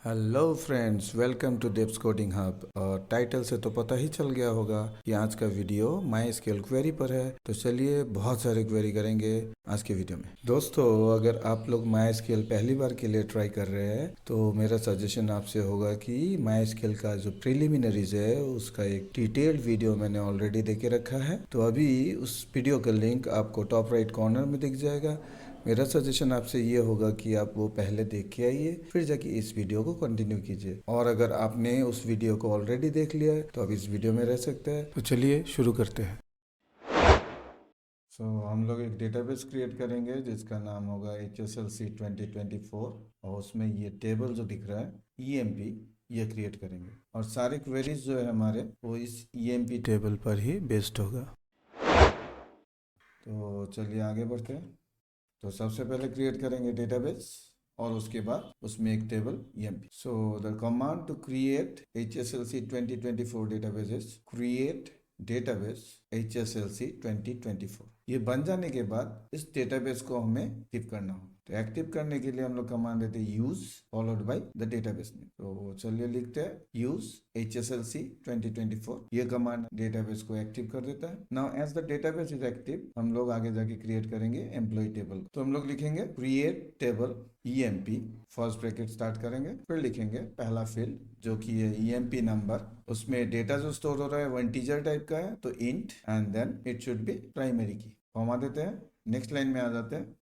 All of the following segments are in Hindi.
Hello friends, welcome to Debs coding hub. और टाइटल से तो पता ही चल गया होगा कि आज का वीडियो माई स्केल क्वेरी पर है। तो चलिए बहुत सारे क्वेरी करेंगे आज के वीडियो में। दोस्तों, अगर आप लोग माई स्केल पहली बार के लिए ट्राई कर रहे हैं तो मेरा सजेशन आपसे होगा कि माई स्केल का जो प्रिलिमिनरीज है उसका एक डिटेल्ड वीडियो मैंने ऑलरेडी देके रखा है। तो अभी उस वीडियो का लिंक आपको टॉप राइट कॉर्नर में दिख जाएगा। मेरा सजेशन आपसे ये होगा कि आप वो पहले देख के आइए, फिर जाके इस वीडियो को कंटिन्यू कीजिए। और अगर आपने उस वीडियो को ऑलरेडी देख लिया है तो आप इस वीडियो में रह सकते हैं। तो चलिए शुरू करते हैं। हम लोग एक डेटाबेस क्रिएट करेंगे जिसका नाम होगा HSLC 2024 और उसमें ये टेबल जो दिख रहा है EMP ये क्रिएट करेंगे और सारे क्वेरीज जो है हमारे वो इस EMP टेबल पर ही बेस्ड होगा। तो चलिए आगे बढ़ते हैं। तो सबसे पहले क्रिएट करेंगे डेटाबेस और उसके बाद उसमें एक table EMP। So the command to create HSLC 2024 database is create database HSLC 2024। ये बन जाने के बाद इस डेटाबेस को हमें एक्टिव करना होगा। तो एक्टिव करने के लिए हम लोग कमांड देते हैं use followed by the database name. तो चलिए लिखते हैं यूज HSLC 2024। ये कमांड डेटाबेस को एक्टिव कर देता है। Now as the database is active हम लोग आगे जाके क्रिएट करेंगे एम्प्लॉय टेबल। तो हम लोग लिखेंगे create table EMP, first bracket start करेंगे, फिर लिखेंगे पहला फील्ड जो कि है EMP नंबर। उसमें डेटा जो स्टोर हो रहा है वो इंटीजर टाइप का है तो int and then it should be primary key. Comma देते हैं, नेक्स्ट लाइन में आ जाते हैं।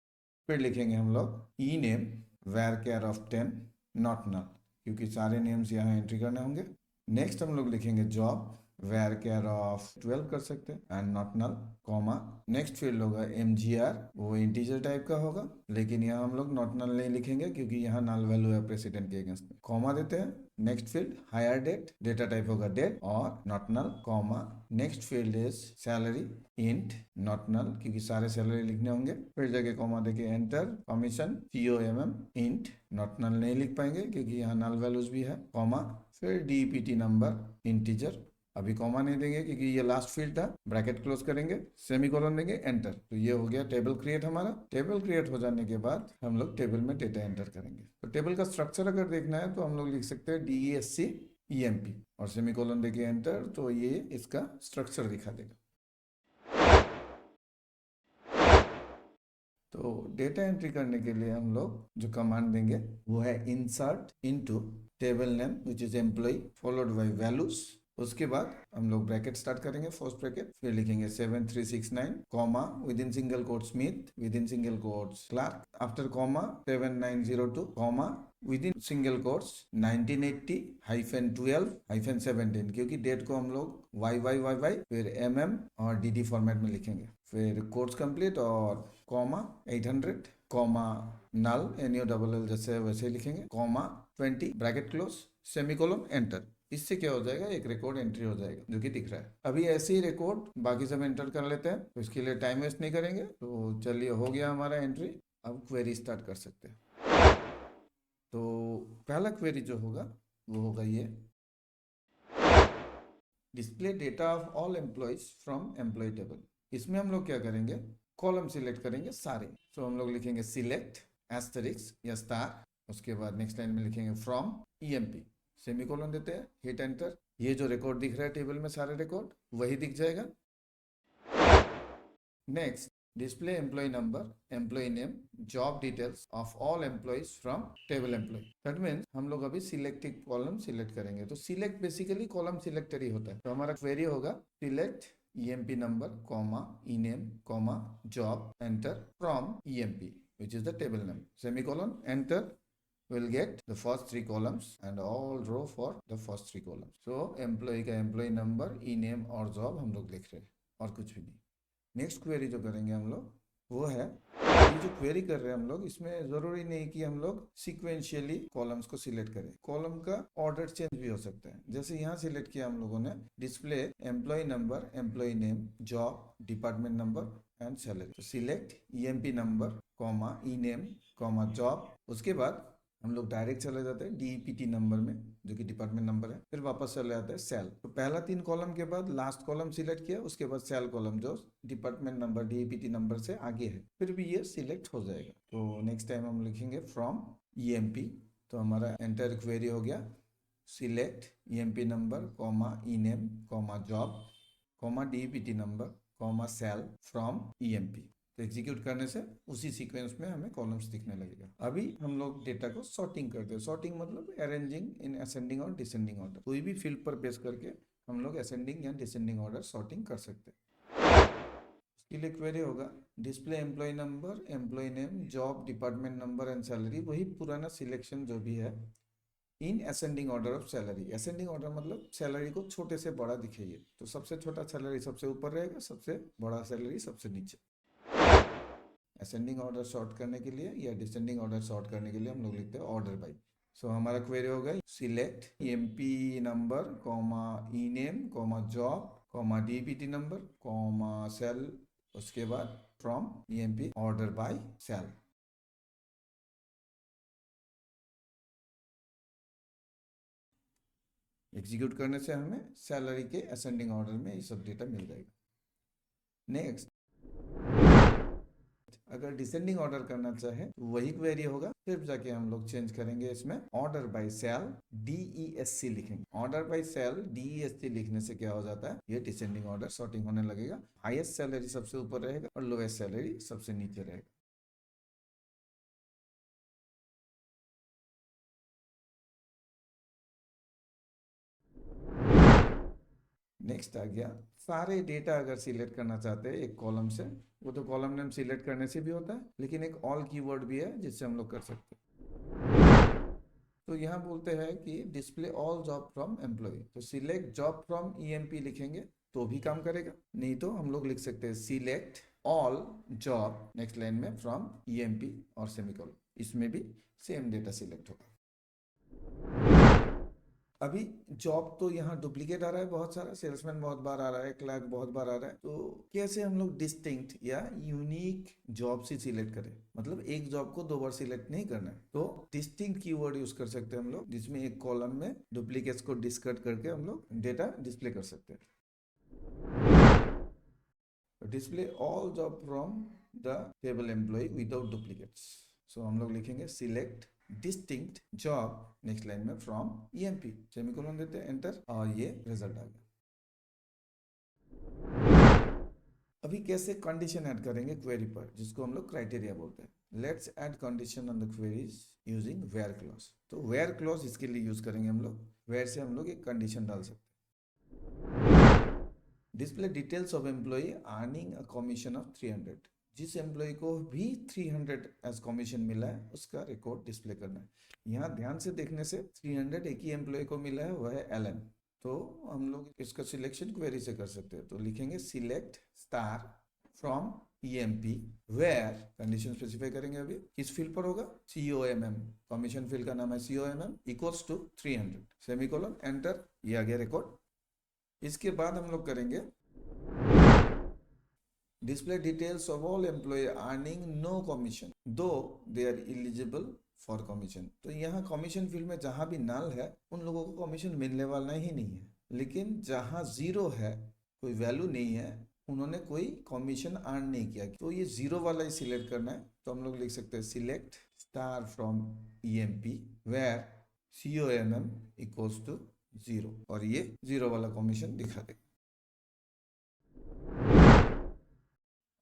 फिर लिखेंगे हम लोग E name var of 10 not null, क्योंकि सारे नेम्स यहाँ एंट्री करने होंगे। नेक्स्ट हम लोग लिखेंगे जॉब var of 12 कर सकते हैं and not null, comma. Next field होगा MGR, वो इंटीजर टाइप का होगा लेकिन यहाँ हम लोग नॉट नल नहीं लिखेंगे क्योंकि यहाँ नल वैल्यू है प्रेसिडेंट के अगेंस्ट में। कॉमा देते हैं। Next field hire date, data type होगा डेट और not null, comma. Next field is salary int not null क्योंकि सारे सैलरी लिखने होंगे। फिर जगह कॉमा देके enter, commission COMM int not null नहीं लिख पाएंगे क्योंकि यहाँ नल वैल्यूज भी है, कॉमा। फिर DPT नंबर इंटीजर, अभी कॉमा नहीं देंगे क्योंकि ये लास्ट फील्ड था। ब्रैकेट क्लोज करेंगे, सेमीकोलन देंगे, एंटर। तो ये हो गया टेबल क्रिएट। हमारा टेबल क्रिएट हो जाने के बाद हम लोग टेबल में डेटा एंटर करेंगे। तो टेबल का स्ट्रक्चर अगर देखना है तो हम लोग लिख सकते हैं DESC EMP और सेमीकोलन देके एंटर। तो ये इसका स्ट्रक्चर दिखा देगा। तो डेटा एंट्री करने के लिए हम लोग जो कमांड देंगे वो है insert into table name which is employee followed by values. उसके बाद हम लोग ब्रैकेट स्टार्ट करेंगे, फर्स्ट ब्रैकेट, फिर लिखेंगे 7369 comma within single quote Smith within single quotes Clark, after comma 7902 comma within single quotes 1980 -12 -17, क्योंकि डेट को हम लोग YYYY फिर MM और DD फॉर्मेट में लिखेंगे। फिर कोट्स कंप्लीट और कॉमा 800 कॉमा नल NULL जैसे वैसे ही लिखेंगे, comma 20 bracket close, semicolon, enter. इससे क्या हो जाएगा, एक रिकॉर्ड एंट्री हो जाएगा जो कि दिख रहा है। अभी ऐसे ही रिकॉर्ड बाकी सब एंटर कर लेते हैं, तो इसके लिए टाइम वेस्ट नहीं करेंगे। तो चलिए हो गया हमारा एंट्री। अब क्वेरी स्टार्ट कर सकते हैं। तो पहला क्वेरी जो होगा वो होगा ये display data of all employees from employ table. इसमें हम लोग क्या करेंगे, कॉलम सिलेक्ट करेंगे सारे। तो हम लोग लिखेंगे सिलेक्ट एस्टेरिक्स या स्टार, उसके बाद नेक्स्ट लाइन में लिखेंगे फ्रॉम EMP, सेमीकोलन देते हैं, हिट एंटर। ये जो रिकॉर्ड दिख रहा है टेबल में सारे रिकॉर्ड वही दिख जाएगा। Next display employ number, employ name, job details of all employees from table employ. That means हम लोग अभी सिलेक्टेड कॉलम सिलेक्ट करेंगे। तो सिलेक्ट बेसिकली कॉलम सिलेक्टर ही होता है। तो हमारा क्वेरी होगा select EMP number comma ENAME comma job enter from EMP which is the table name, semicolon, enter, will get the first three columns and all row for the first three columns. So employee का employee number, ENAME और job हम लोग लिख रहे हैं और कुछ भी नहीं। नेक्स्ट क्वेरी जो करेंगे हम लोग वो है, ये जो क्वेरी कर रहे हैं हम लोग, इसमें जरूरी नहीं कि हम लोग सीक्वेंशियली कॉलम्स को सिलेक्ट करें। कॉलम का ऑर्डर चेंज भी हो सकता है। जैसे यहाँ सिलेक्ट किया हम लोगों ने display employ number, employ name, job, department number and salary. तो select EMP number comma ENAME comma job. उसके बाद हम लोग डायरेक्ट चले जाते हैं DPT नंबर में जो कि डिपार्टमेंट नंबर है, फिर वापस चले जाते हैं सेल। तो पहला 3 कॉलम के बाद लास्ट कॉलम सिलेक्ट किया, उसके बाद सेल कॉलम जो डिपार्टमेंट नंबर DPT नंबर से आगे है, फिर भी ये सिलेक्ट हो जाएगा। तो नेक्स्ट टाइम हम लिखेंगे फ्रॉम EMP। तो हमारा एंटर क्वेरी हो गया select EMP number comma ename comma job comma DPT number comma sal from EMP. तो एग्जीक्यूट करने से उसी सीक्वेंस में हमें कॉलम्स दिखने लगेगा। अभी हम लोग डेटा को सॉर्टिंग करते हैं। सॉर्टिंग मतलब अरेंजिंग इन असेंडिंग और डिसेंडिंग ऑर्डर। कोई भी फील्ड पर बेस करके हम लोग असेंडिंग या डिसेंडिंग ऑर्डर सॉर्टिंग कर सकते हैं। उसके लिए क्वेरी होगा display employ number, employ name, job, department number and salary. वही पुराना सिलेक्शन जो भी है in ascending order of salary. Ascending order मतलब सैलरी को छोटे से बड़ा दिखाइए। तो सबसे छोटा सैलरी सबसे ऊपर रहेगा, सबसे बड़ा सैलरी सबसे नीचे। असेंडिंग ऑर्डर सॉर्ट करने के लिए या डिसेंडिंग ऑर्डर सॉर्ट करने के लिए हम लोग लिखते हैं ऑर्डर बाई। सो हमारा क्वेरी होगा select EMP number comma E name comma job comma DPT number comma sal, उसके बाद from EMP order by sal. Execute करने से हमें सैलरी के असेंडिंग ऑर्डर में ये सब डेटा मिल जाएगा। नेक्स्ट, अगर डिसेंडिंग ऑर्डर करना चाहे तो वही क्वेरी होगा, फिर जाके हम लोग चेंज करेंगे इसमें ऑर्डर बाय सेल DESC लिखेंगे। ऑर्डर बाय सेल DESC लिखने से क्या हो जाता है, ये डिसेंडिंग ऑर्डर सॉर्टिंग होने लगेगा। हाईएस्ट सैलरी सबसे ऊपर रहेगा और लोएस्ट सैलरी सबसे नीचे रहेगा। नेक्स्ट आ गया सारे डेटा अगर सिलेक्ट करना चाहते हैं एक कॉलम से, वो तो कॉलम नेम सिलेक्ट करने से भी होता है, लेकिन एक ऑल कीवर्ड भी है जिससे हम लोग कर सकते हैं। तो यहाँ बोलते हैं कि display all job from employ. तो सिलेक्ट जॉब फ्रॉम ईएमपी लिखेंगे तो भी काम करेगा, नहीं तो हम लोग लिख सकते हैं select all job next line में फ्रॉम ईएमपी और सेमीकोलन। इसमें भी सेम डेटा सिलेक्ट होगा। अभी जॉब तो यहाँ डुप्लीकेट आ रहा है बहुत सारा, सेल्समैन बहुत बार आ रहा है, क्लर्क बहुत बार आ रहा है। तो कैसे हम लोग डिस्टिंक्ट या यूनिक जॉब से सिलेक्ट करें, मतलब एक जॉब को दो बार सिलेक्ट नहीं करना है। तो डिस्टिंक्ट कीवर्ड यूज कर सकते हैं हम लोग, जिसमें एक कॉलम में डुप्लीकेट्स को डिस्कट करके हम लोग डेटा डिस्प्ले कर सकते हैं। Display all job from the table employee without duplicates. So हम लोग लिखेंगे select distinct job next line में फ्रॉम ईएमपी, सेमीकोलन देते हैं, एंटर, और ये रिजल्ट आ गया। अभी कैसे कंडीशन ऐड करेंगे क्वेरी पर, जिसको हम लोग क्राइटेरिया बोलते हैं। Let's add condition on the queries using var clause. तो वेयर क्लॉज इसके लिए यूज करेंगे हम लोग। वेयर से हम लोग एक कंडीशन डाल सकते हैं। Display details of employ earning a commission of 300। जिस एम्प्लॉय को भी 300 एज कमीशन मिला है उसका रिकॉर्ड डिस्प्ले करना है। यहाँ ध्यान से देखने से 300 एक ही एम्प्लॉय को मिला है, वह है एलन। तो हम लोग इसका सिलेक्शन क्वेरी से कर सकते हैं। तो लिखेंगे select star from EMP where, condition specify करेंगे। अभी किस फील्ड पर होगा, COMM, कमीशन फील्ड का नाम है COMM equals to 300 semicolon, enter, ये आ गया रिकॉर्ड। इसके बाद हम लोग करेंगे display details of all employee earning no commission though they are eligible for commission। तो यहाँ कमीशन फील्ड में जहां भी नल है उन लोगों को कमीशन मिलने वाला ही नहीं है, लेकिन जहां जीरो है, कोई वैल्यू नहीं है, उन्होंने कोई कमीशन अर्न नहीं किया, तो ये जीरो वाला ही सिलेक्ट करना है। तो हम लोग लिख सकते हैं select star from EMP where COMM equals to 0, और ये जीरो वाला कमीशन दिखा देगा।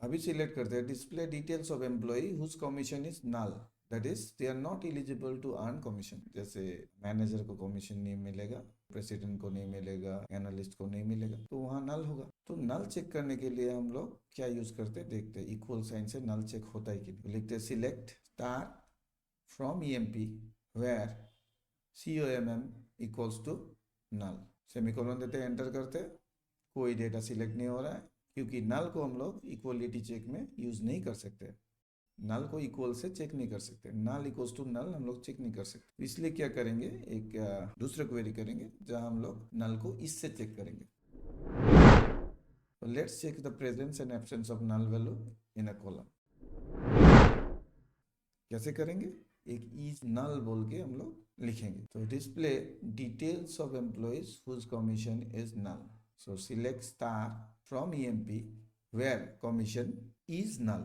अभी सिलेक्ट करते हैं display details of employ whose commission is null, that is they are not eligible to earn commission. जैसे मैनेजर को कमीशन नहीं मिलेगा, प्रेसिडेंट को नहीं मिलेगा, एनालिस्ट को नहीं मिलेगा, तो वहाँ नल होगा। तो नल चेक करने के लिए हम लोग क्या यूज करते हैं, देखते हैं इक्वल साइन से नल चेक होता है कि नहीं। लिखते हैं select star from EMP where COMM equals to null, semicolon देते हैं, एंटर करते हैं। कोई डेटा सिलेक्ट नहीं हो रहा है क्योंकि नल को हम लोग इक्वलिटी चेक में यूज नहीं कर सकते। नल को इक्वल से चेक नहीं कर सकते, नल इक्वल्स टू नल हम लोग चेक नहीं कर सकते। इसलिए क्या करेंगे, एक दूसरा क्वेरी करेंगे जहां हम लोग नल को इससे चेक करेंगे। तो let's check the presence and absence of null value in a column. कैसे करेंगे, एक इज नल बोल के हम लोग लिखेंगे। तो display details of employees whose commission is null. So select star from EMP where commission is null.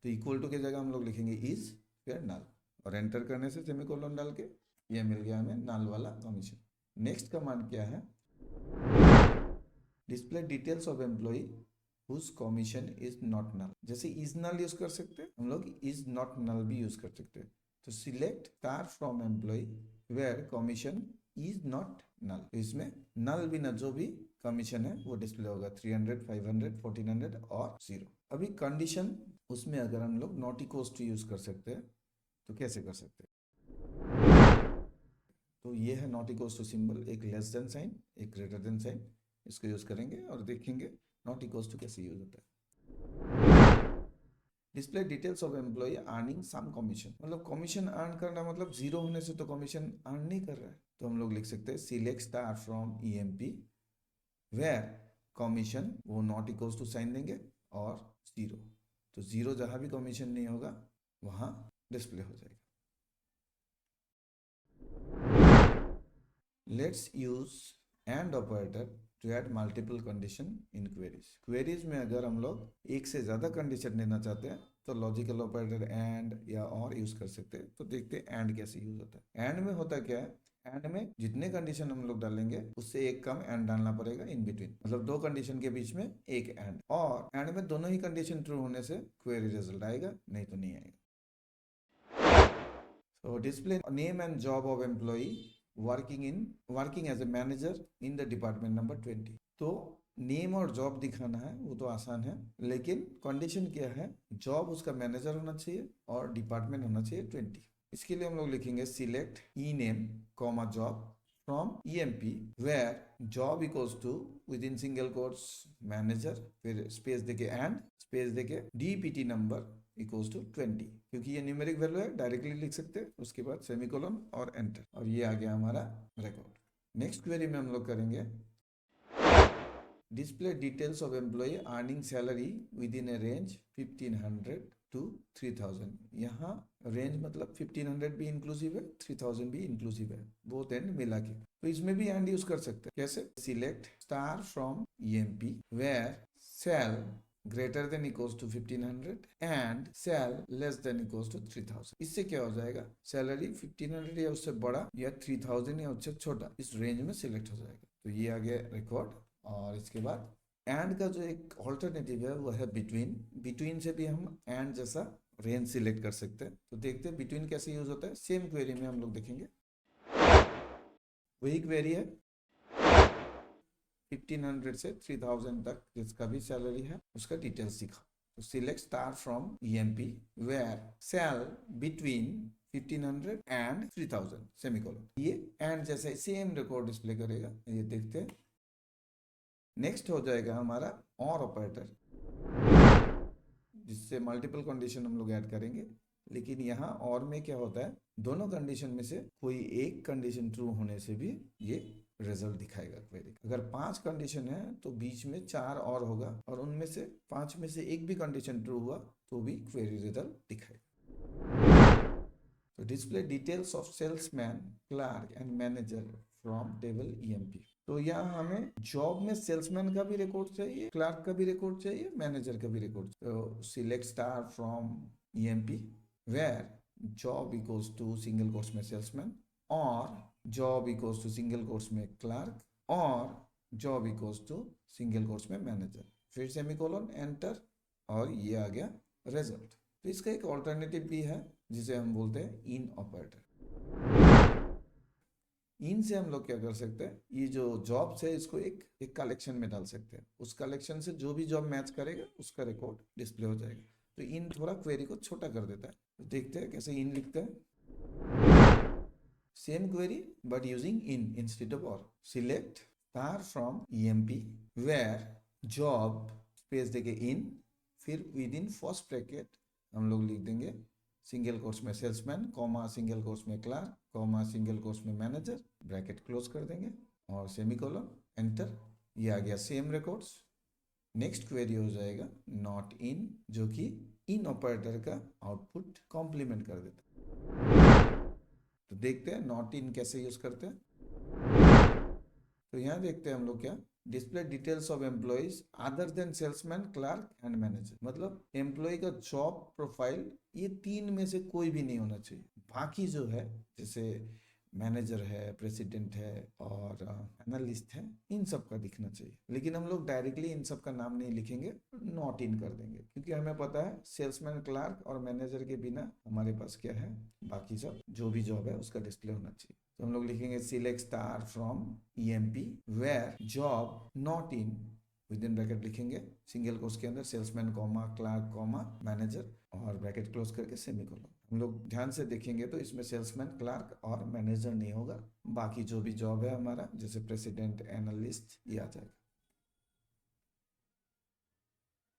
तो इक्वल टू की जगह हम लोग लिखेंगे इज फिर नल, और एंटर करने से सेमीकोलन डाल के ये मिल गया हमें नल वाला कमीशन। नेक्स्ट कमांड क्या है, display details of employ whose commission is not null. जैसे इज नल यूज कर सकते हैं हम लोग, इज नॉट नल भी यूज कर सकते हैं। तो select star from employ where commission is not null. इसमें नल बिना जो भी कमीशन है वो डिस्प्ले होगा, 300, 500, 1400 और 0। अभी कंडीशन उसमें अगर हम लोग नॉट इक्वल्स टू यूज कर सकते हैं तो कैसे कर सकते हैं, तो ये है नॉट इक्वल्स टू सिंबल, एक लेस देन साइन, एक ग्रेटर देन साइन, इसको यूज करेंगे और देखेंगे नॉट इक्वल्स टू कैसे यूज होता है। Display details of employ earning some commission, मतलब कमीशन अर्न करना मतलब जीरो होने से तो कमीशन अर्न नहीं कर रहा है, तो हम लोग लिख सकते हैं select star from EMP where commission, वो नॉट इक्वल्स टू साइन देंगे और जीरो, तो जीरो जहां भी कमीशन नहीं होगा वहां डिस्प्ले हो जाएगा। Let's use and operator to add multiple condition in queries. Queries में अगर हम लोग एक से ज्यादा कंडीशन देना चाहते हैं तो लॉजिकल ऑपरेटर एंड या और यूज कर सकते हैं। तो देखते हैं एंड कैसे यूज होता है। एंड में होता क्या है, एंड में जितने कंडीशन हम लोग डालेंगे उससे एक कम एंड डालना पड़ेगा इन बिटवीन, मतलब दो कंडीशन के बीच में एक एंड, और एंड में दोनों ही कंडीशन ट्रू होने से क्वेरी रिजल्ट आएगा, नहीं तो नहीं आएगा। So display name and job of employee working as a manager in the department number 20। तो नेम और जॉब दिखाना है वो तो आसान है, लेकिन कंडीशन क्या है, जॉब उसका मैनेजर होना चाहिए और डिपार्टमेंट होना चाहिए 20। इसके लिए हम लोग लिखेंगे select E name comma job from EMP where job equals to within single quotes manager, फिर स्पेस देके एंड स्पेस देके डीपीटी नंबर इक्वल्स टू 20, क्योंकि ये न्यूमेरिक वैल्यू है डायरेक्टली लिख सकते हैं, उसके बाद सेमीकोलन और एंटर, और ये आ गया हमारा रिकॉर्ड। नेक्स्ट क्वेरी में हम लोग करेंगे display details of employ earning salary within a range 1500 to 3000। यहाँ रेंज मतलब 1500 भी इंक्लूसिव है, 3000 भी इंक्लूसिव है, बोथ एंड मिला के। तो इसमें भी एंड यूज कर सकते हैं, कैसे, select star from EMP where sal greater than equals to 1500 and sell less than equals to 3000। इससे क्या हो जाएगा, सैलरी 1500 या उससे बड़ा या 3000 या उससे छोटा इस रेंज में सिलेक्ट हो जाएगा। तो ये आ गया रिकॉर्ड। और इसके बाद एंड का जो एक ऑल्टरनेटिव है वो है बिटवीन। बिटवीन से भी हम एंड जैसा रेंज सिलेक्ट कर सकते हैं। तो देखते हैं बिटवीन कैसे यूज होता है, सेम क्वेरी में हम लोग देखेंगे। वही क्वेरी है 1500 से 3000 तक जिसका भी सैलरी है उसका डिटेल्स दिखा। तो select star from EMP where sal between 1500 and 3000 semicolon. ये एंड जैसे सेम रिकॉर्ड डिस्प्ले करेगा, ये देखते हैं। नेक्स्ट हो जाएगा हमारा और ऑपरेटर, जिससे मल्टीपल कंडीशन हम लोग ऐड करेंगे। लेकिन यहाँ और में क्या होता है, दोनों कंडीशन में से कोई एक कंडीशन ट्रू होने से भी ये रिजल्ट दिखाएगा क्वेरी। अगर 5 कंडीशन है तो बीच में 4 और होगा, और उनमें से 5 में से एक भी कंडीशन ट्रू हुआ तो भी क्वेरी रिजल्ट दिखाएगा। तो display details of salesman clerk and manager from table EMP. तो यहाँ हमें जॉब में सेल्समैन का भी रिकॉर्ड चाहिए, क्लार्क का भी रिकॉर्ड चाहिए, मैनेजर का भी रिकॉर्ड। तो select star from EMP where job equals to single quotes में सेल्समैन और job equals to single quotes में क्लार्क और job equals to single quotes में मैनेजर, फिर सेमीकोलन एंटर, और ये आ गया रिजल्ट। तो इसका एक ऑल्टरनेटिव भी है जिसे हम बोलते हैं इन ऑपरेटर। इन से हम लोग क्या कर सकते हैं, ये जो जॉब्स है इसको एक कलेक्शन में डाल सकते हैं, उस कलेक्शन से जो भी जॉब मैच करेगा उसका रिकॉर्ड डिस्प्ले हो जाएगा। तो इन थोड़ा क्वेरी को छोटा कर देता है। तो देखते हैं कैसे इन लिखते हैं। Same query but using in instead of or. Select star from EMP where job space देके इन, फिर विद इन फर्स्ट ब्रैकेट हम लोग लिख देंगे सिंगल कोट्स में सेल्समैन कॉमा सिंगल कोट्स में क्लार्क कॉमा सिंगल कोट्स में मैनेजर, ब्रैकेट क्लोज कर देंगे और सेमीकोलन एंटर। ये आ गया सेम रिकॉर्ड्स। नेक्स्ट क्वेरी हो जाएगा नॉट इन, जो कि इन ऑपरेटर का आउटपुट कॉम्प्लीमेंट कर देता है। तो देखते हैं नॉट इन कैसे यूज करते हैं। तो यहाँ देखते हैं हम लोग क्या, display details of employees other than salesman clerk and manager, मतलब एम्प्लॉय का जॉब प्रोफाइल ये 3 में से कोई भी नहीं होना चाहिए। बाकी जो है जैसे मैनेजर है, प्रेसिडेंट है और एनालिस्ट है, इन सब का दिखना चाहिए। लेकिन हम लोग डायरेक्टली इन सब का नाम नहीं लिखेंगे, नॉट इन कर देंगे, क्योंकि हमें पता है सेल्समैन, क्लार्क और मैनेजर के बिना हमारे पास क्या है, बाकी सब जो भी जॉब है उसका डिस्प्ले होना चाहिए। तो हम लोग लिखेंगे select star from EMP where job not in, with in bracket लिखेंगे सिंगल कोट्स के अंदर salesman comma clerk comma manager और ब्रैकेट क्लोज करके सेमीकोलन। हम लोग ध्यान से देखेंगे तो इसमें सेल्समैन, क्लार्क और मैनेजर नहीं होगा, बाकी जो भी जॉब है हमारा जैसे प्रेसिडेंट, एनालिस्ट, ये आ जाएगा।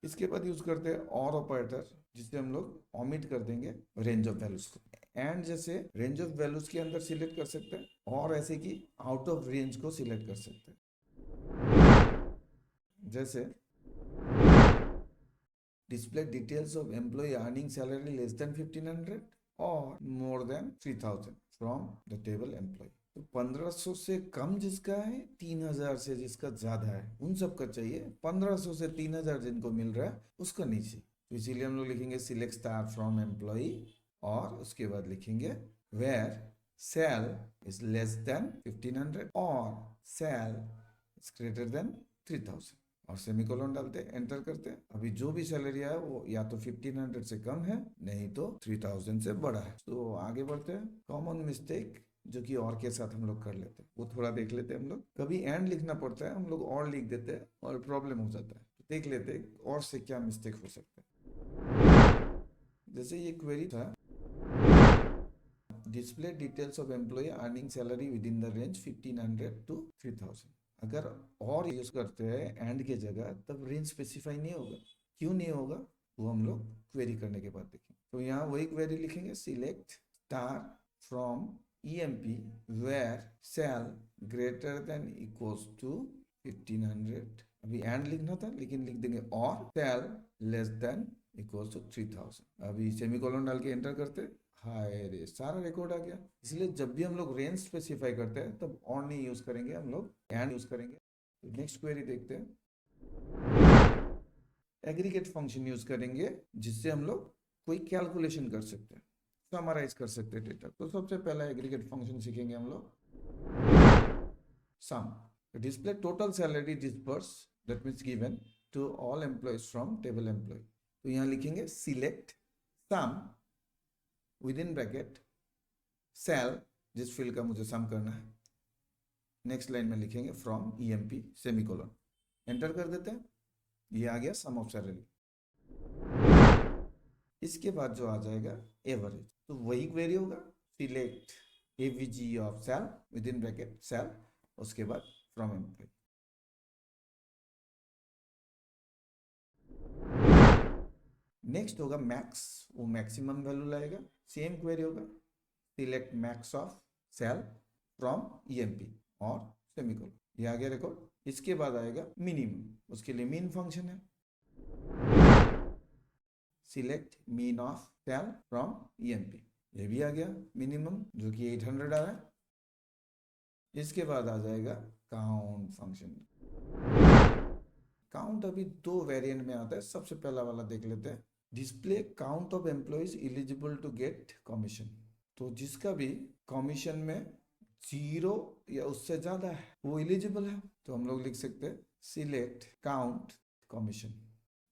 इसके बाद यूज करते हैं और ऑपरेटर, जिससे हम लोग ओमिट कर देंगे रेंज ऑफ वैल्यूज को। एंड जैसे रेंज ऑफ वैल्यूज के अंदर सिलेक्ट कर सकते हैं और ऐसे कि आउट ऑफ रेंज को सिलेक्ट कर सकते हैं। जैसे display details of employee earning salary less than 1500 or more than 3000 from the table employee। तो 1500 से कम जिसका है, 3000 से जिसका ज्यादा है, उन सब का चाहिए। 1500 से 3000 जिनको मिल रहा है उसका नहीं चाहिए। तो इसीलिए हम लोग लिखेंगे सिलेक्ट स्टार फ्रॉम एम्प्लॉई और उसके बाद लिखेंगे where sal is less than 1500 और सेल इज ग्रेटर देन 3000 और सेमीकोलन डालते हैं, एंटर करते हैं। अभी जो भी सैलरी है वो या तो 1500 से कम है, नहीं तो 3000 से बड़ा है। तो आगे बढ़ते हैं। कॉमन मिस्टेक जो कि और के साथ हम लोग कर लेते हैं, वो थोड़ा देख लेते हैं। हम लोग कभी एंड लिखना पड़ता है, हम लोग और लिख देते हैं और प्रॉब्लम हो जाता है। तो देख लेते हैं और से क्या मिस्टेक हो सकता है। जैसे ये क्वेरी था, display details of employ earning salary within the range 1500 to 3000। अगर और यूज करते हैं एंड के जगह, तब रेंज स्पेसिफाई नहीं होगा। क्यों नहीं होगा वो हम लोग क्वेरी करने के बाद देखेंगे। तो यहाँ वही क्वेरी लिखेंगे select star from EMP where sal greater than equals to 1500। अभी एंड लिखना था लेकिन लिख देंगे और sal less than equals to 3000। अभी सेमीकोलन डाल के एंटर करते, हाय रे सारा रिकॉर्ड आ गया। इसलिए जब भी हम लोग रेंज स्पेसिफाई करते हैं तब और नहीं यूज करेंगे, हम लोग एंड यूज करेंगे। तो नेक्स्ट क्वेरी देखते हैं। एग्रीगेट फंक्शन यूज करेंगे जिससे हम लोग कोई कैलकुलेशन कर सकते हैं, समराइज कर सकते हैं डेटा। तो सबसे पहला एग्रीगेट फंक्शन सीखेंगे हम लोग sum. Display total salary disburse that means given to all employees from table employee. तो यहाँ लिखेंगे select sum with in bracket sal, जिस फील्ड का मुझे सम करना है। नेक्स्ट लाइन में लिखेंगे फ्रॉम EMP सेमीकोलन, एंटर कर देते हैं। ये आ गया सम ऑफ सैलरी। इसके बाद जो आ जाएगा एवरेज, तो वही क्वेरी होगा select AVG of sal with in bracket sal, उसके बाद फ्रॉम एम्प्लॉय। नेक्स्ट होगा मैक्स, वो मैक्सिमम वैल्यू लाएगा। सेम क्वेरी होगा select max of sal from EMP और सेमीकोलन। ये आ गया रिकॉर्ड। इसके बाद आएगा मिनिमम, उसके लिए मीन फंक्शन है select min of sal from EMP। ये भी आ गया मिनिमम जो कि 800 आ रहा है। इसके बाद आ जाएगा काउंट फंक्शन। काउंट अभी दो वेरिएंट में आता है। सबसे पहला वाला देख लेते हैं, display count of employees eligible to get commission. तो जिसका भी कमीशन में 0 या उससे ज्यादा है वो एलिजिबल है। तो हम लोग लिख सकते हैं सिलेक्ट काउंट कमीशन,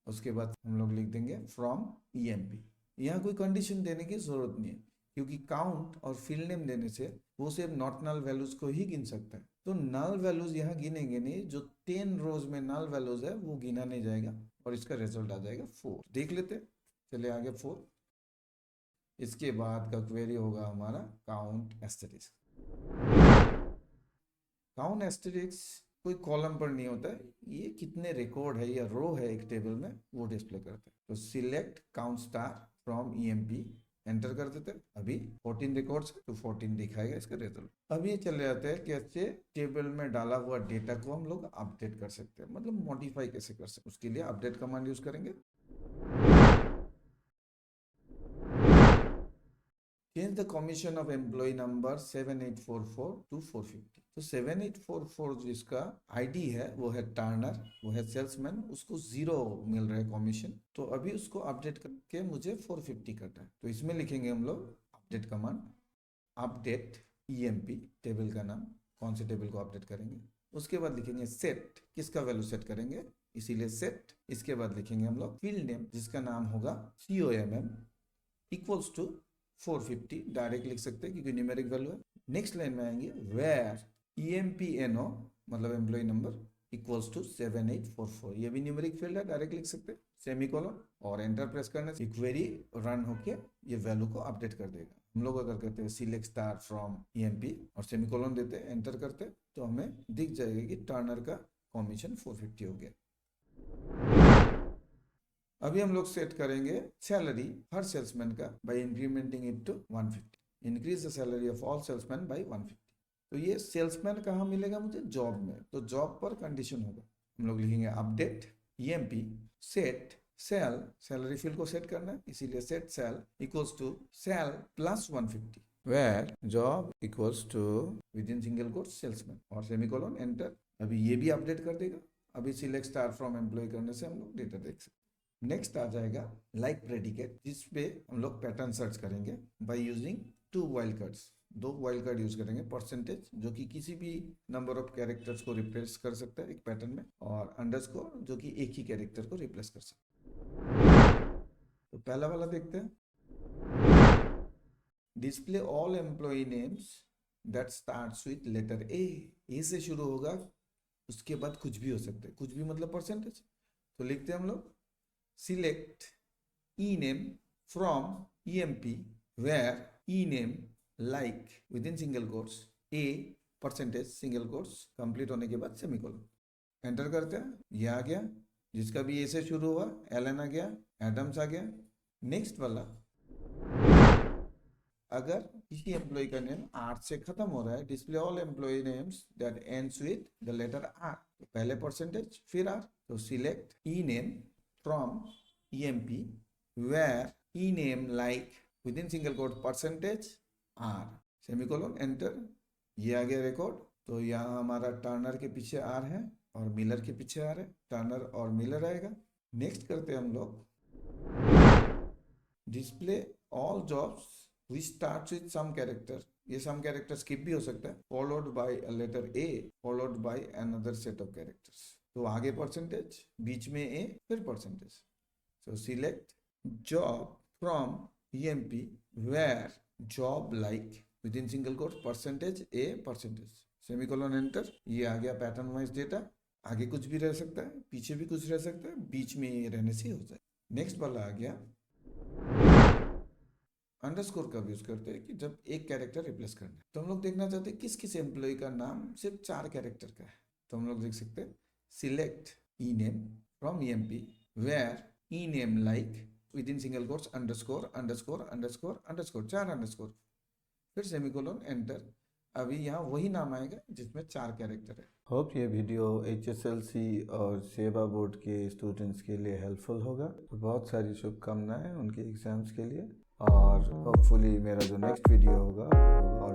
उसके बाद हम लोग लिख देंगे फ्रॉम EMP। यहाँ कोई कंडीशन देने की जरूरत नहीं है, क्योंकि काउंट और फील्ड नेम देने से वो सिर्फ नॉट नल वैल्यूज को ही गिन सकता है। तो नल वैल्यूज यहाँ गिनेंगे नहीं, जो 10 रोज में नल वैल्यूज है वो गिना नहीं जाएगा और इसका रिजल्ट आ जाएगा 4। देख लेते, चले आगे 4। इसके बाद का क्वेरी होगा हमारा काउंट एस्टेरिक्स। काउंट एस्टेरिक्स कोई कॉलम पर नहीं होता है, ये कितने रिकॉर्ड है या रो है एक टेबल में वो डिस्प्ले करता है। तो select count star from EMP, enter कर देते हैं। अभी 14 रिकॉर्ड्स तो 14 दिखाएगा इसका रिजल्ट। अब ये चले जाते हैं कैसे टेबल में डाला हुआ डेटा को हम लोग अपडेट कर सकते हैं, मतलब मॉडिफाई कैसे कर सकते हैं। उसके लिए अपडेट कमांड यूज करेंगे। Change the commission of employ number 7844 to 450। तो 7844 जिसका ID है वो है टर्नर, वो है सेल्समैन, उसको 0 मिल रहा है कमीशन। तो अभी उसको अपडेट करके मुझे 450 करना है। तो इसमें लिखेंगे हम लोग update command, update EMP table का नाम, कौन से टेबल को अपडेट करेंगे। उसके बाद लिखेंगे सेट, किसका वैल्यू सेट करेंगे, इसीलिए सेट। इसके बाद लिखेंगे हम लोग फील्ड नेम, जिसका नाम होगा COMM इक्वल्स टू 450, डायरेक्ट लिख सकते हैं क्योंकि न्यूमेरिक वैल्यू है। नेक्स्ट लाइन में आएंगे वेयर EMPNO मतलब एम्प्लॉय नंबर इक्वल्स टू 7844, ये भी न्यूमेरिक फील्ड है, डायरेक्ट लिख सकते हैं, सेमीकोलन और एंटर प्रेस करने से क्वेरी रन होके ये वैल्यू को अपडेट कर देगा। हम लोग अगर कहते हैं सिलेक्ट स्टार फ्रॉम EMP और सेमीकोलन देते हैं, एंटर करते हैं, तो हमें दिख जाएगा कि टर्नर का कमीशन 450 हो गया। अभी हम लोग सेट करेंगे सैलरी हर सेल्समैन का by incrementing it to 150, increase the salary of all salesman by 150। तो ये सेल्समैन कहाँ मिलेगा मुझे, जॉब में, तो जॉब पर कंडीशन होगा। हम लोग लिखेंगे update EMP set sal, salary field को सेट करना है, इसीलिए set sal equals to sal plus 150 where job equals to within single quote salesman और सेमीकोलन एंटर। अभी ये भी अपडेट कर देगा। अभी सिलेक्ट स्टार फ्रॉम एम्प्लॉय करने से हम लोग डेटा देख सकते हैं। नेक्स्ट आ जाएगा लाइक प्रेडिकेट, जिसपे हम लोग पैटर्न सर्च करेंगे by using 2 wild cards, 2 wild card use करेंगे। परसेंटेज जो कि किसी भी नंबर ऑफ कैरेक्टर्स को रिप्लेस कर सकता है एक पैटर्न में, और अंडरस्कोर जो कि एक ही कैरेक्टर को रिप्लेस कर सकता है। तो पहला वाला देखते हैं, display all employ names that starts with letter A से शुरू होगा, उसके बाद कुछ भी हो सकता है, कुछ भी मतलब परसेंटेज। तो लिखते हैं हम लोग select ENAME from EMP where ENAME like within single quotes A percentage single quotes, complete होने के बाद सेमीकोलन, एंटर करते हैं। ये आ गया, जिसका भी A से शुरू हुआ, एलन आ गया, एडम्स आ गया। नेक्स्ट वाला, अगर किसी एम्प्लॉय का नेम R से खत्म हो रहा है, display all employ names that ends with the letter R, तो पहले परसेंटेज फिर R, तो select ENAME from EMP where ENAME like within single quote percentage R semicolon enter. ये आ गया रिकॉर्ड। तो यहाँ हमारा टर्नर के पीछे R है और मिलर के पीछे R है, टर्नर और मिलर आएगा। नेक्स्ट करते हैं हम लोग display all jobs which starts with some character, ये some character skip भी हो सकता है, followed by a letter A followed by another set of characters, तो आगे परसेंटेज, बीच में A, फिर percentage. so select job from EMP where job like within single quote percentage A percentage semicolon enter. ये आ गया पैटर्न वाइज डेटा, आगे कुछ भी रह सकता है, पीछे भी कुछ रह सकता है, बीच में ये रहने से हो जाए। नेक्स्ट वाला आ गया अंडरस्कोर का यूज करते हैं कि जब एक कैरेक्टर रिप्लेस करना है, तो हम लोग देखना चाहते हैं किस किस एम्प्लॉय का नाम सिर्फ 4 कैरेक्टर का है, तो हम लोग देख सकते हैं select ENAME from EMP where ENAME like within single quotes underscore underscore underscore underscore, 4 underscore, फिर सेमीकोलन एंटर। अभी यहाँ वही नाम आएगा जिसमें 4 कैरेक्टर है। होप ये वीडियो HSLC और सेवा बोर्ड के स्टूडेंट्स के लिए हेल्पफुल होगा। तो बहुत सारी शुभकामनाएं उनके एग्जाम्स के लिए, और होपफुली मेरा जो नेक्स्ट वीडियो होगा वो ऑल